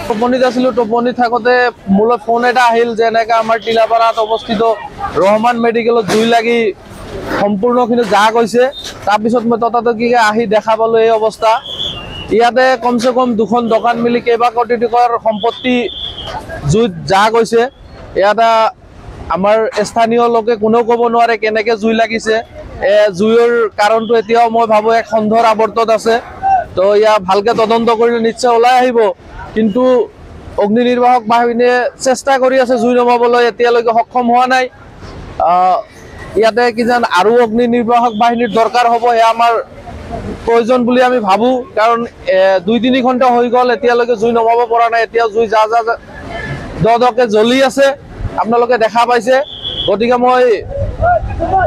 টোপনিত আছিলো টোপনি থাকতে মোলৈ ফোন এটা আহিল যে এনেকা আমাৰ টিলাপাৰাত অৱস্থিত ৰহমান মেডিকেলত জুই লাগি সম্পূৰ্ণখিনি জাগ হৈছে। তাৰপিছত মই ততাতকিকে আহি দেখা পালো এই অৱস্থা। ইয়াতে কমসে কম দুখন দোকান মিলি কেইবা কোটি টকাৰ সম্পত্তি জুইত জাগ হৈছে। ইয়াতে আমাৰ স্থানীয় লোকে কোনেও ক'ব নোৱাৰে কেনেকে জুই লাগিছে। জুইৰ কাৰণটো এতিয়াও মই ভাবো এক সন্দেহৰ আৱৰ্তত আছে। তো ইয়া ভালকে তদন্ত কৰিলে নিশ্চয় ওলাই আহিব। কিন্তু অগ্নি নিৰ্বাহক বাহিনীয়ে চেষ্টা কৰি আছে জুই নমাবলৈ, এতিয়ালৈকে সক্ষম হোৱা নাই। ইয়াতে কিজান আৰু অগ্নি নিৰ্বাহক বাহিনীৰ দৰকাৰ হ'ব, এয়া আমাৰ প্ৰয়োজন বুলি আমি ভাবো। কাৰণ ২-৩ ঘণ্টা হৈ গ'ল এতিয়ালৈকে জুই নমাব পৰা নাই। এতিয়া জুই দকে জ্বলি আছে, আপোনালোকে দেখা পাইছে। গতিকে মই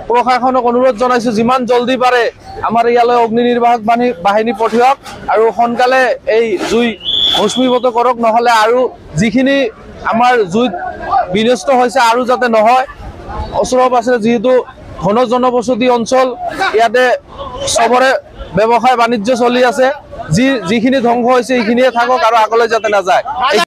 প্ৰশাসনক অনুৰোধ জনাইছো যিমান জলদি পাৰে আমাৰ ইয়ালৈ অগ্নি নিৰ্বাহক বাহিনী পঠিয়াওক আৰু সোনকালে এই জুই ভস্মীভূত কৰক, নহ'লে আৰু যিখিনি আমাৰ জুইত বিনষ্ট হৈছে আৰু যাতে নহয়। ওচৰে পাছৰে যিহেতু ঘন জনবসতি অঞ্চল, ইয়াতে চবৰে ব্যৱসায় বাণিজ্য চলি আছে। যিখিনি ধ্বংস হৈছে এইখিনিয়ে থাকক আৰু আগলৈ যাতে নাযায়।